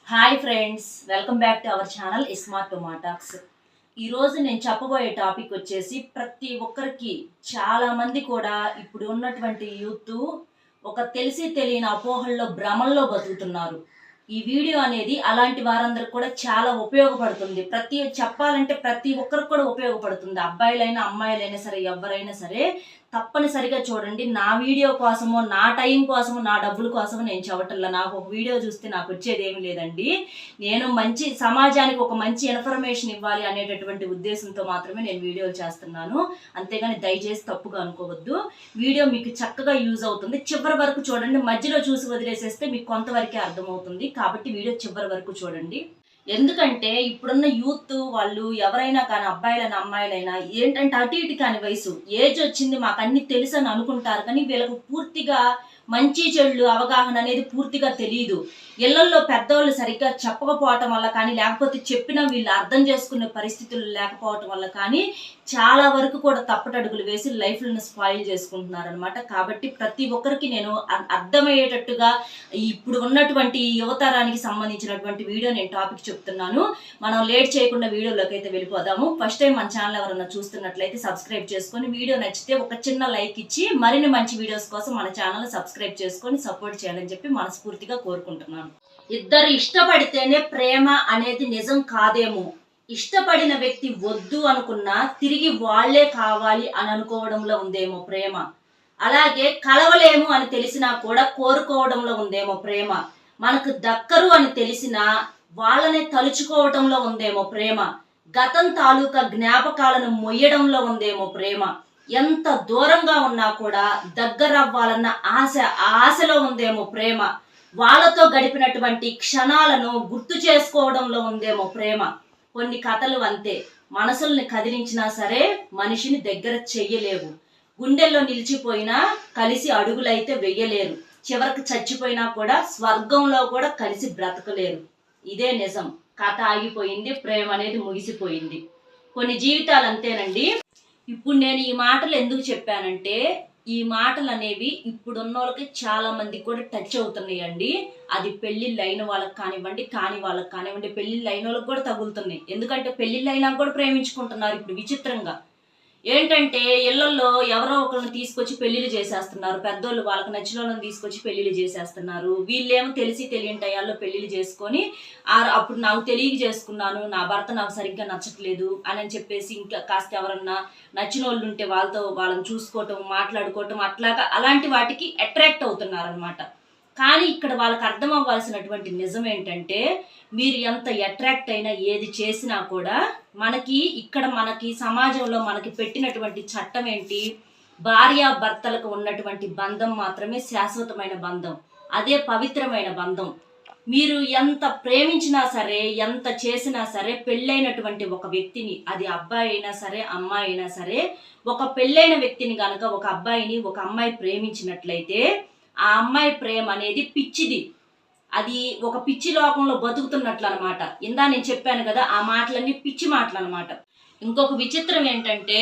Hi friends, welcome back to our channel smart టొమాటాక్స్. ఈరోజు నేను చెప్పబోయే టాపిక్ వచ్చేసి ప్రతి ఒక్కరికి చాలా మంది కూడా ఇప్పుడు ఉన్నటువంటి యూత్ ఒక తెలిసి తెలియని అపోహల్లో భ్రమల్లో బతుకుతున్నారు. ఈ వీడియో అనేది అలాంటి వారందరికి కూడా చాలా ఉపయోగపడుతుంది. చెప్పాలంటే ప్రతి ఒక్కరికి కూడా ఉపయోగపడుతుంది. అబ్బాయిలైనా అమ్మాయిలైనా సరే, ఎవరైనా సరే తప్పనిసరిగా చూడండి. నా వీడియో కోసమో, నా టైం కోసమో, నా డబ్బుల కోసమో నేను చెప్పటంలా. నాకు ఒక వీడియో చూస్తే నాకు వచ్చేది ఏమి లేదండి. నేను మంచి సమాజానికి ఒక మంచి ఇన్ఫర్మేషన్ ఇవ్వాలి అనేటటువంటి ఉద్దేశంతో మాత్రమే నేను వీడియోలు చేస్తున్నాను. అంతేగాని దయచేసి తప్పుగా అనుకోవద్దు. వీడియో మీకు చక్కగా యూజ్ అవుతుంది. చివరి వరకు చూడండి. మధ్యలో చూసి వదిలేసేస్తే మీకు కొంతవరకే అర్థమవుతుంది. కాబట్టి వీడియో చివరి వరకు చూడండి. ఎందుకంటే ఇప్పుడున్న యూత్ వాళ్ళు ఎవరైనా కానీ, అబ్బాయిలైనా అమ్మాయిలైనా, ఏంటంటే అటు ఇటు కాని వయసు, ఏజ్ వచ్చింది మాకు అన్ని తెలుసు అని అనుకుంటారు. కానీ వీళ్ళకు పూర్తిగా మంచి చెడులు అవగాహన అనేది పూర్తిగా తెలియదు. ఇళ్లల్లో పెద్దవాళ్ళు సరిగ్గా చెప్పకపోవటం వల్ల కానీ, లేకపోతే చెప్పినా వీళ్ళు అర్థం చేసుకునే పరిస్థితులు లేకపోవటం వల్ల కానీ చాలా వరకు కూడా తప్పటడుగులు వేసి లైఫ్లను స్పాయిల్ చేసుకుంటున్నారు అనమాట. కాబట్టి ప్రతి ఒక్కరికి నేను అర్థమయ్యేటట్టుగా ఇప్పుడు ఉన్నటువంటి యువతరానికి సంబంధించినటువంటి వీడియో నేను టాపిక్ చెప్తున్నాను. మనం లేట్ చేయకుండా వీడియోలోకి అయితే వెళ్ళిపోదాము. ఫస్ట్ టైం మన ఛానల్ ఎవరైనా చూస్తున్నట్లయితే సబ్స్క్రైబ్ చేసుకొని, వీడియో నచ్చితే ఒక చిన్న లైక్ ఇచ్చి మరిన్ని మంచి వీడియోస్ కోసం మన ఛానల్ సబ్స్క్రైబ్ చేసుకొని సపోర్ట్ చేయాలని చెప్పి మనస్ఫూర్తిగా కోరుకుంటున్నాను. ఇద్దరు ఇష్టపడితేనే ప్రేమ అనేది నిజం కాదేమో. ఇష్టపడిన వ్యక్తి వద్దు అనుకున్నా తిరిగి వాళ్లే కావాలి అని అనుకోవడంలో ఉందేమో ప్రేమ. అలాగే కలవలేము అని తెలిసినా కూడా కోరుకోవడంలో ఉందేమో ప్రేమ. మనకు దక్కరు అని తెలిసినా వాళ్ళని తలుచుకోవటంలో ఉందేమో ప్రేమ. గతం తాలూకా జ్ఞాపకాలను మొయ్యడంలో ఉందేమో ప్రేమ. ఎంత దూరంగా ఉన్నా కూడా దగ్గరవ్వాలన్న ఆశలో ఉందేమో ప్రేమ. వాళ్ళతో గడిపినటువంటి క్షణాలను గుర్తు చేసుకోవడంలో ఉందేమో ప్రేమ. కొన్ని కథలు అంతే, మనసుల్ని కదిలించినా సరే మనిషిని దగ్గర చెయ్యలేవు. గుండెల్లో నిలిచిపోయినా కలిసి అడుగులైతే వెయ్యలేరు. చివరికి చచ్చిపోయినా కూడా స్వర్గంలో కూడా కలిసి బ్రతకలేరు. ఇదే నిజం. కథ ఆగిపోయింది, ప్రేమ అనేది ముగిసిపోయింది. కొన్ని జీవితాలు అంతేనండి. ఇప్పుడు నేను ఈ మాటలు ఎందుకు చెప్పానంటే, ఈ మాటలు అనేవి ఇప్పుడున్న వాళ్ళకి చాలా మంది కూడా టచ్ అవుతున్నాయండి. అది పెళ్లిళ్ళు అయిన వాళ్ళకి కానివ్వండి, కాని వాళ్ళకి కానివ్వండి, పెళ్లిళ్ళు అయిన వాళ్ళకి కూడా తగులుతున్నాయి. ఎందుకంటే పెళ్లిళ్ళు అయినా కూడా ప్రేమించుకుంటున్నారు ఇప్పుడు విచిత్రంగా. ఏంటంటే ఇళ్లలో ఎవరో ఒకరిని తీసుకొచ్చి పెళ్లిళ్ళు చేసేస్తున్నారు. పెద్దోళ్ళు వాళ్ళకి నచ్చిన వాళ్ళని తీసుకొచ్చి పెళ్లిళ్ళు చేసేస్తున్నారు. వీళ్ళేమో తెలిసి తెలియని టయాల్లో పెళ్లిళ్ళు చేసుకొని అప్పుడు నాకు తెలియక చేసుకున్నాను, నా భర్త నాకు సరిగ్గా నచ్చట్లేదు అని చెప్పేసి ఇంకా కాస్త ఎవరన్నా నచ్చిన వాళ్ళు ఉంటే వాళ్ళని చూసుకోవటం, మాట్లాడుకోవటం, అలాంటి వాటికి అట్రాక్ట్ అవుతున్నారు అనమాట. కానీ ఇక్కడ వాళ్ళకి అర్థం అవ్వాల్సినటువంటి నిజం ఏంటంటే, మీరు ఎంత అట్రాక్ట్ అయినా ఏది చేసినా కూడా మనకి సమాజంలో మనకి పెట్టినటువంటి చట్టం ఏంటి, భార్యాభర్తలకు ఉన్నటువంటి బంధం మాత్రమే శాశ్వతమైన బంధం. అదే పవిత్రమైన బంధం. మీరు ఎంత ప్రేమించినా సరే, ఎంత చేసినా సరే, పెళ్ళైనటువంటి ఒక వ్యక్తిని, అది అబ్బాయి అయినా సరే అమ్మాయి అయినా సరే, ఒక పెళ్ళైన వ్యక్తిని కనుక ఒక అబ్బాయిని ఒక అమ్మాయి ప్రేమించినట్లయితే ఆ అమ్మాయి ప్రేమ అనేది పిచ్చిది. అది ఒక పిచ్చి లోకంలో బతుకుతున్నట్లు అనమాట. ఇందా నేను చెప్పాను కదా, ఆ మాటలన్నీ పిచ్చి మాటలు అనమాట. ఇంకొక విచిత్రం ఏంటంటే,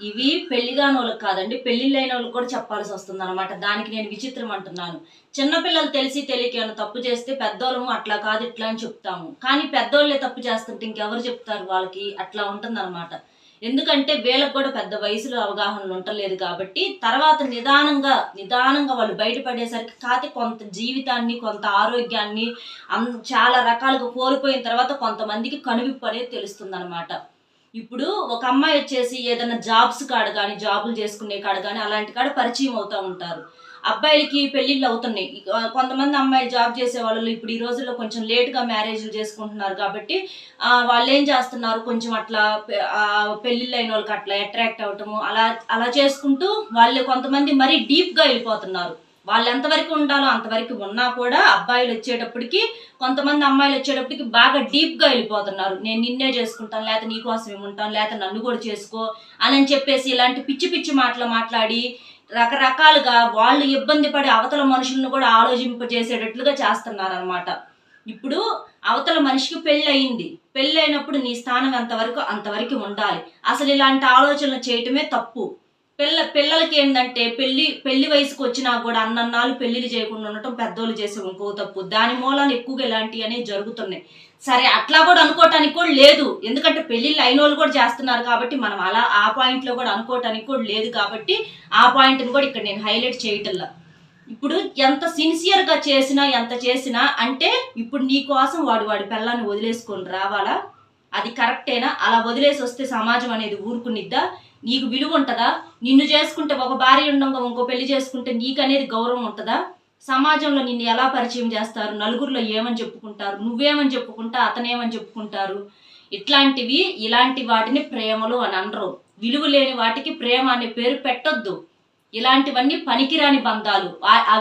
ఇవి పెళ్లిగాని వాళ్ళకి కాదండి, పెళ్లిళ్ళైన వాళ్ళకి కూడా చెప్పాల్సి వస్తుంది అనమాట. దానికి నేను విచిత్రం అంటున్నాను. చిన్నపిల్లలు తెలిసి తెలియక ఏమైనా తప్పు చేస్తే పెద్దోళ్ళము అట్లా కాదు ఇట్లా అని చెప్తాము. కానీ పెద్దోళ్ళే తప్పు చేస్తుంటే ఇంకెవరు చెప్తారు వాళ్ళకి? అట్లా ఉంటుంది అనమాట. ఎందుకంటే వీళ్ళకి కూడా పెద్ద వయసులో అవగాహనలు ఉండలేదు కాబట్టి తర్వాత నిదానంగా వాళ్ళు బయటపడేసరికి కాతే కొంత జీవితాన్ని, కొంత ఆరోగ్యాన్ని చాలా రకాలుగా కోల్పోయిన తర్వాత కొంతమందికి కనువిప్పు అనేది తెలుస్తుంది అనమాట. ఇప్పుడు ఒక అమ్మాయి వచ్చేసి ఏదైనా జాబ్స్ కాడ కానీ, జాబులు చేసుకునే కాడ కానీ అలాంటి కాడ పరిచయం అవుతూ ఉంటారు. అబ్బాయిలకి పెళ్లిళ్ళు అవుతున్నాయి. కొంతమంది అమ్మాయిలు జాబ్ చేసే వాళ్ళు ఇప్పుడు ఈ రోజుల్లో కొంచెం లేట్గా మ్యారేజ్లు చేసుకుంటున్నారు. కాబట్టి వాళ్ళు ఏం చేస్తున్నారు, కొంచెం అట్లా పెళ్లిళ్ళు అయిన వాళ్ళకి అట్లా అట్రాక్ట్ అవటము, అలా చేసుకుంటూ వాళ్ళు కొంతమంది మరీ డీప్గా వెళ్ళిపోతున్నారు. వాళ్ళు ఎంతవరకు ఉండాలో అంతవరకు ఉన్నా కూడా అబ్బాయిలు వచ్చేటప్పటికి, కొంతమంది అమ్మాయిలు వచ్చేటప్పటికి బాగా డీప్గా వెళ్ళిపోతున్నారు. నేను నిన్నే చేసుకుంటాను, లేకపోతే నీకోసం ఏముంటాను, లేకపోతే నన్ను కూడా చేసుకో అని చెప్పేసి ఇలాంటి పిచ్చి పిచ్చి మాటలు మాట్లాడి రకరకాలుగా వాళ్ళు ఇబ్బంది పడే అవతల మనుషులను కూడా ఆలోచింపజేసేటట్లుగా చేస్తున్నారు అనమాట. ఇప్పుడు అవతల మనిషికి పెళ్ళయింది. పెళ్ళైనప్పుడు నీ స్థానం అంతవరకు ఉండాలి. అసలు ఇలాంటి ఆలోచనలు చేయటమే తప్పు. పిల్లలకి ఏంటంటే పెళ్లి వయసుకు వచ్చినా కూడా అన్నన్నాళ్ళు పెళ్లిళ్ళు చేయకుండా ఉండటం పెద్దోళ్ళు చేసే ఇంకో తప్పు. దాని మూలాన ఎక్కువగా ఇలాంటివి అనేవి జరుగుతున్నాయి. సరే అట్లా కూడా అనుకోవటానికి కూడా లేదు, ఎందుకంటే పెళ్లిళ్ళు అయిన వాళ్ళు కూడా చేస్తున్నారు కాబట్టి మనం అలా ఆ పాయింట్లో కూడా అనుకోవటానికి కూడా లేదు కాబట్టి ఆ పాయింట్ని కూడా ఇక్కడ నేను హైలైట్ చేయటంలా. ఇప్పుడు ఎంత సిన్సియర్గా చేసినా ఎంత చేసినా అంటే ఇప్పుడు నీ కోసం వాడి పిల్లాన్ని వదిలేసుకొని రావాలా? అది కరెక్టేనా? అలా వదిలేసి వస్తే సమాజం అనేది ఊరుకునిద్దా? నీకు విలువ ఉంటుందా? నిన్ను చేసుకుంటే ఒక భార్య ఉండగా ఇంకో పెళ్లి చేసుకుంటే నీకు అనేది గౌరవం ఉంటుందా? సమాజంలో నిన్ను ఎలా పరిచయం చేస్తారు? నలుగురిలో ఏమని చెప్పుకుంటారు? నువ్వేమని చెప్పుకుంటా, అతనేమని చెప్పుకుంటారు? ఇలాంటి వాటిని ప్రేమలు అని అనరు. విలువ లేని వాటికి ప్రేమ అనే పేరు పెట్టొద్దు. ఇలాంటివన్నీ పనికిరాని బంధాలు.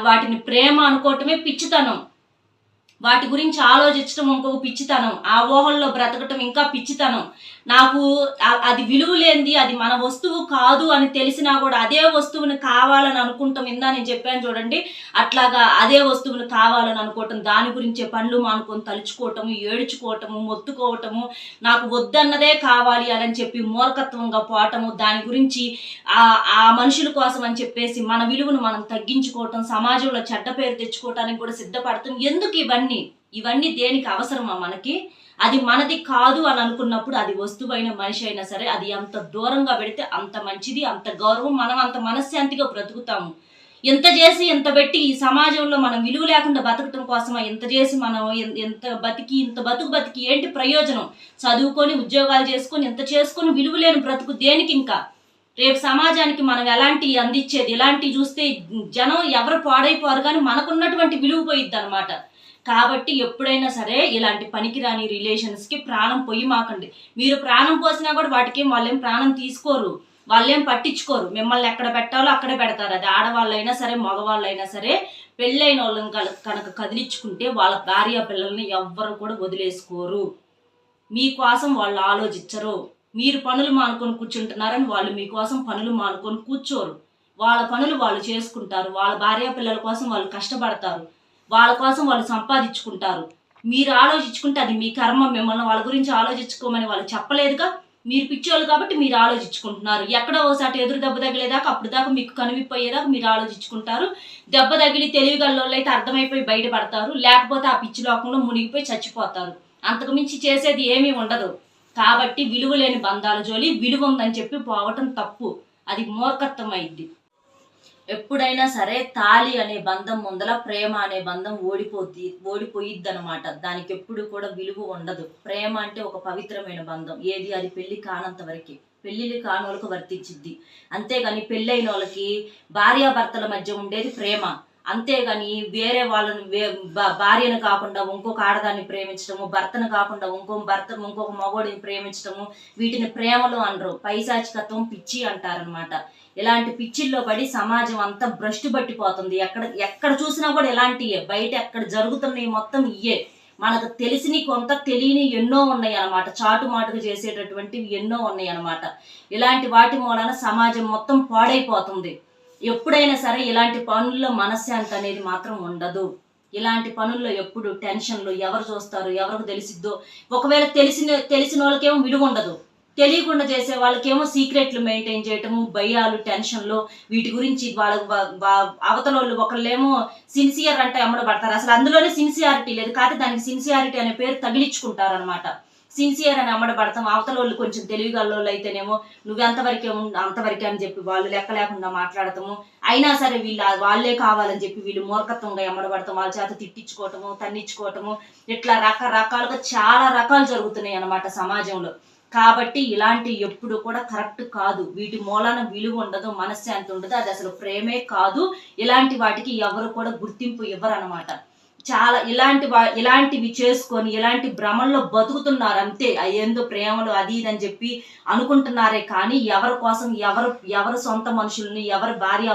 వాటిని ప్రేమ అనుకోవటమే పిచ్చితనం. వాటి గురించి ఆలోచించడం ఇంకొక పిచ్చితనం. ఆ ఊహల్లో బ్రతకటం ఇంకా పిచ్చితనం. నాకు అది విలువ లేనిది, అది మన వస్తువు కాదు అని తెలిసినా కూడా అదే వస్తువుని కావాలని అనుకుంటాం. నేను చెప్పాను చూడండి, అట్లాగా అదే వస్తువుని కావాలని అనుకోవటం, దాని గురించే పనులు మానుకొని తలుచుకోవటము, ఏడుచుకోవటము, మొత్తుకోవటము, నాకు వద్దన్నదే కావాలి అని చెప్పి మూర్ఖత్వంగా పోవటము, దాని గురించి ఆ మనుషుల కోసం అని చెప్పేసి మన విలువను మనం తగ్గించుకోవటం, సమాజంలో చెడ్డ పేరు తెచ్చుకోవటానికి కూడా సిద్ధపడతాం. ఎందుకు ఇవన్నీ దేనికి అవసరమా మనకి? అది మనది కాదు అని అనుకున్నప్పుడు అది వస్తువైన మనిషి అయినా సరే అది ఎంత దూరంగా పెడితే అంత మంచిది, అంత గౌరవం, మనం అంత మనశ్శాంతిగా బ్రతుకుతాము. ఎంత చేసి ఎంత పెట్టి ఈ సమాజంలో మనం విలువ లేకుండా బతకటం కోసమా ఎంత చేసి మనం ఇంత బతుకు ఏంటి ప్రయోజనం? చదువుకొని ఉద్యోగాలు చేసుకొని ఎంత చేసుకొని విలువ లేని బ్రతుకు దేనికి? ఇంకా రేపు సమాజానికి మనం ఎలాంటివి అందించేది? ఇలాంటివి చూస్తే జనం ఎవరు పాడైపోరు, కానీ మనకున్నటువంటి విలువ పోయిద్ది అనమాట. కాబట్టి ఎప్పుడైనా సరే ఇలాంటి పనికిరాని రిలేషన్స్కి ప్రాణం పొయ్యి మాకండి. మీరు ప్రాణం పోసినా కూడా వాటికి వాళ్ళేం ప్రాణం తీసుకోరు, వాళ్ళేం పట్టించుకోరు. మిమ్మల్ని ఎక్కడ పెట్టాలో అక్కడే పెడతారు. అది ఆడవాళ్ళైనా సరే మగవాళ్ళైనా సరే. పెళ్ళైన వాళ్ళని కనుక కదిలించుకుంటే వాళ్ళ భార్య పిల్లల్ని ఎవ్వరు కూడా వదిలేసుకోరు. మీకోసం వాళ్ళు ఆలోచించరు. మీరు పనులు మానుకొని కూర్చుంటున్నారని వాళ్ళు మీకోసం పనులు మానుకొని కూర్చోరు. వాళ్ళ పనులు వాళ్ళు చేసుకుంటారు. వాళ్ళ భార్య పిల్లల కోసం వాళ్ళు కష్టపడతారు. వాళ్ళ కోసం వాళ్ళు సంపాదించుకుంటారు. మీరు ఆలోచించుకుంటే అది మీ కర్మ. మిమ్మల్ని వాళ్ళ గురించి ఆలోచించుకోమని వాళ్ళు చెప్పలేదుగా. మీరు పిచ్చోళ్ళు కాబట్టి మీరు ఆలోచించుకుంటున్నారు. ఎక్కడో ఒకసారి ఎదురు దెబ్బ తగిలేదాకా, అప్పుడు దాకా మీకు కనువిపోయేదాకా మీరు ఆలోచించుకుంటారు. దెబ్బ తగిలి తెలివిగల్లోళ్ళు అయితే అర్థమైపోయి బయటపడతారు, లేకపోతే ఆ పిచ్చి లోకంలో మునిగిపోయి చచ్చిపోతారు. అంతకు మించి చేసేది ఏమీ ఉండదు. కాబట్టి విలువ లేని బంధాల జోలి విలువ ఉందని చెప్పి పోవటం తప్పు. అది మూర్ఖత్వం అయింది. ఎప్పుడైనా సరే తాళి అనే బంధం ముందల ప్రేమ అనే బంధం ఓడిపోయిద్ది అనమాట. దానికి ఎప్పుడు కూడా విలువ ఉండదు. ప్రేమ అంటే ఒక పవిత్రమైన బంధం. అది పెళ్లి కానంత వరకే, పెళ్లిళ్ళు కానోళ్ళకు వర్తించిద్ది. అంతేగాని పెళ్ళైన వాళ్ళకి భార్యాభర్తల మధ్య ఉండేది ప్రేమ. అంతేగాని వేరే వాళ్ళని భార్యను కాకుండా ఇంకొక ఆడదాన్ని ప్రేమించడము, భర్తను కాకుండా ఇంకొక మగోడిని ప్రేమించడము, వీటిని ప్రేమలు అనరు. పైశాచికత్వం, పిచ్చి అంటారనమాట. ఇలాంటి పిచ్చిల్లో పడి సమాజం అంతా భ్రష్టు పట్టిపోతుంది. ఎక్కడ చూసినా కూడా ఇలాంటివే. బయట ఎక్కడ జరుగుతున్నాయి మొత్తం ఇయే. మనకు తెలిసిని కొంత తెలియని ఎన్నో ఉన్నాయి అనమాట. చాటుమాటుగా చేసేటటువంటివి ఎన్నో ఉన్నాయి అనమాట. ఇలాంటి వాటి మూలన సమాజం మొత్తం పాడైపోతుంది. ఎప్పుడైనా సరే ఇలాంటి పనుల్లో మనశ్శాంతి అనేది మాత్రం ఉండదు. ఇలాంటి పనుల్లో ఎప్పుడు టెన్షన్లు, ఎవరు చూస్తారు, ఎవరికి తెలిసిద్దో. ఒకవేళ తెలిసిన వాళ్ళకేమో విలువ ఉండదు. తెలియకుండా చేసే వాళ్ళకేమో సీక్రెట్లు మెయింటైన్ చేయటము, భయాలు, టెన్షన్లు, వీటి గురించి అవతల వాళ్ళు ఒకళ్ళేమో సిన్సియర్ అంటే అమ్మడబడతారు. అసలు అందులోనే సిన్సియారిటీ లేదు, కాబట్టి దానికి సిన్సియారిటీ అనే పేరు తగిలించుకుంటారు అనమాట. సిన్సియర్ అని అమ్మడబడతాం. అవతల వాళ్ళు కొంచెం తెలివిగల్లోళ్ళు అయితేనేమో నువ్వు అంతవరకే అని చెప్పి వాళ్ళు లెక్క లేకుండా మాట్లాడతాము. అయినా సరే వాళ్ళే కావాలని చెప్పి వీళ్ళు మూర్ఖత్వంగా ఎమ్మడబడతాం. వాళ్ళ చేత తిట్టించుకోవటము, తన్నించుకోవటము, ఇట్లా రకరకాలుగా చాలా రకాలు జరుగుతున్నాయి అన్నమాట సమాజంలో. కాబట్టి ఇలాంటి ఎప్పుడు కూడా కరెక్ట్ కాదు. వీటి మూలాన విలువ ఉండదు, మనశ్శాంతి ఉండదు. అది అసలు ప్రేమే కాదు. ఇలాంటి వాటికి ఎవరు కూడా గుర్తింపు ఇవ్వరు అనమాట. చాలా ఇలాంటివి చేసుకొని ఇలాంటి భ్రమంలో బతుకుతున్నారు అంతే. ఏందో ప్రేమలు అది ఇది అని చెప్పి అనుకుంటున్నారే కానీ ఎవరి కోసం ఎవరు సొంత మనుషుల్ని, ఎవరి భార్య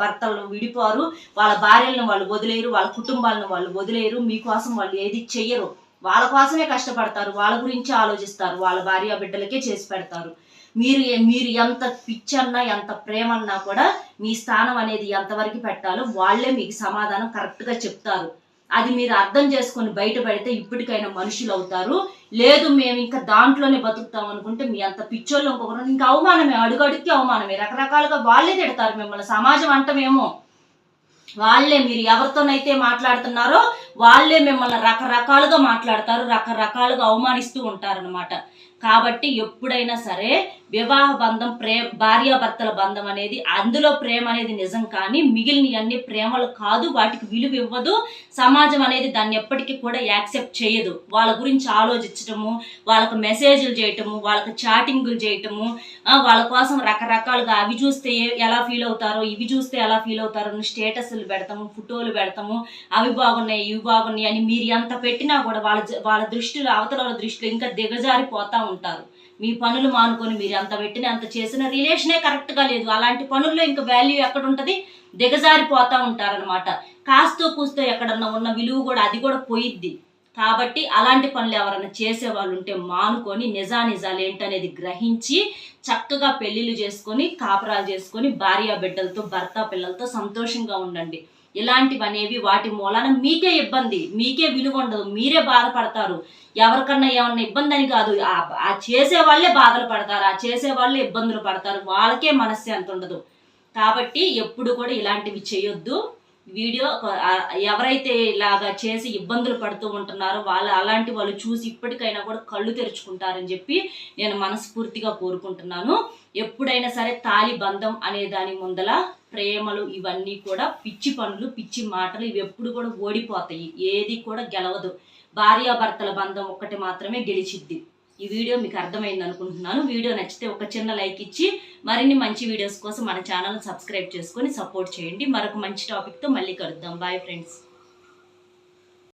భర్తలను విడిపోరు. వాళ్ళ భార్యలను వాళ్ళు వదిలేరు, వాళ్ళ కుటుంబాలను వాళ్ళు వదిలేరు. మీకోసం వాళ్ళు ఏది చెయ్యరు. వాళ్ళ కోసమే కష్టపడతారు, వాళ్ళ గురించి ఆలోచిస్తారు, వాళ్ళ భార్య బిడ్డలకే చేసి పెడతారు. మీరు ఎంత పిచ్చన్నా ఎంత ప్రేమన్నా కూడా మీ స్థానం అనేది ఎంతవరకు పెట్టాలో వాళ్ళే మీకు సమాధానం కరెక్ట్గా చెప్తారు. అది మీరు అర్థం చేసుకొని బయటపడితే ఇప్పటికైనా మనుషులు అవుతారు. లేదు మేము ఇంకా దాంట్లోనే బతుకుతాం అనుకుంటే మీ అంత పిచ్చోళ్ళు ఇంకొకరు ఇంకా అవమానమే, అడుగడుక్కి అవమానమే. రకరకాలుగా వాళ్ళే తిడతారు మిమ్మల్ని. సమాజం అంటమేమో వాళ్ళే, మీరు ఎవరితోనైతే మాట్లాడుతున్నారో వాళ్ళే మిమ్మల్ని రకరకాలుగా మాట్లాడతారు, రకరకాలుగా అవమానిస్తూ ఉంటారనమాట. కాబట్టి ఎప్పుడైనా సరే వివాహ బంధం, భార్యాభర్తల బంధం అనేది, అందులో ప్రేమ అనేది నిజం, కానీ మిగిలినవన్నీ ప్రేమలు కాదు, వాటికి విలువ ఇవ్వదు. సమాజం అనేది దాన్ని ఎప్పటికీ కూడా యాక్సెప్ట్ చేయదు. వాళ్ళ గురించి ఆలోచించటము, వాళ్ళకు మెసేజ్లు చేయటము, వాళ్ళకు చాటింగులు చేయటము, వాళ్ళ కోసం రకరకాలుగా అవి చూస్తే ఎలా ఫీల్ అవుతారో, ఇవి చూస్తే ఎలా ఫీల్ అవుతారో అని స్టేటస్లు పెడతాము, ఫోటోలు పెడతాము, అవి బాగున్నాయి ఇవి బాగున్నాయి అని. మీరు ఎంత పెట్టినా కూడా వాళ్ళ దృష్టిలో, అవతల వాళ్ళ దృష్టిలో ఇంకా దిగజారిపోతా ఉంటారు. మీ పనులు మానుకొని మీరు ఎంత పెట్టినా ఎంత చేసిన రిలేషనే కరెక్ట్గా లేదు, అలాంటి పనుల్లో ఇంకా వాల్యూ ఎక్కడ ఉంటుంది, దిగజారిపోతూ ఉంటారనమాట. కాస్తో కూస్తో ఎక్కడన్నా ఉన్న విలువ కూడా అది కూడా పోయిద్ది. కాబట్టి అలాంటి పనులు ఎవరైనా చేసేవాళ్ళు ఉంటే మానుకొని నిజాలు ఏంటనేది గ్రహించి చక్కగా పెళ్ళిళ్ళు చేసుకొని కాపురాలు చేసుకొని భార్య బిడ్డలతో, భర్త పిల్లలతో సంతోషంగా ఉండండి. ఇలాంటివి అనేవి వాటి మూలాన మీకే ఇబ్బంది, మీకే విలువ ఉండదు, మీరే బాధపడతారు. ఎవరికన్నా ఏమన్నా ఇబ్బంది అని కాదు, ఆ చేసే వాళ్ళే బాధలు పడతారు, ఆ చేసే వాళ్ళే ఇబ్బందులు పడతారు, వాళ్ళకే మనశ్శాంతి ఉండదు. కాబట్టి ఎప్పుడు కూడా ఇలాంటివి చేయొద్దు. వీడియో ఎవరైతే ఇలాగా చేసి ఇబ్బందులు పడుతూ ఉంటున్నారో అలాంటి వాళ్ళు చూసి ఇప్పటికైనా కూడా కళ్ళు తెరుచుకుంటారని చెప్పి నేను మనస్ఫూర్తిగా కోరుకుంటున్నాను. ఎప్పుడైనా సరే తాళి బంధం అనే దాని ముందల ప్రేమలు ఇవన్నీ కూడా పిచ్చి పనులు, పిచ్చి మాటలు, ఇవి ఎప్పుడు కూడా ఓడిపోతాయి, ఏది కూడా గెలవదు. భార్యాభర్తల బంధం ఒక్కటి మాత్రమే గెలిచిద్ది. ఈ వీడియో మీకు అర్థమైంది అనుకుంటున్నాను. వీడియో నచ్చితే ఒక చిన్న లైక్ ఇచ్చి మరిన్ని మంచి వీడియోస్ కోసం మన ఛానల్ని సబ్స్క్రైబ్ చేసుకొని సపోర్ట్ చేయండి. మరొక మంచి టాపిక్తో మళ్ళీ కలుద్దాం. Bye friends.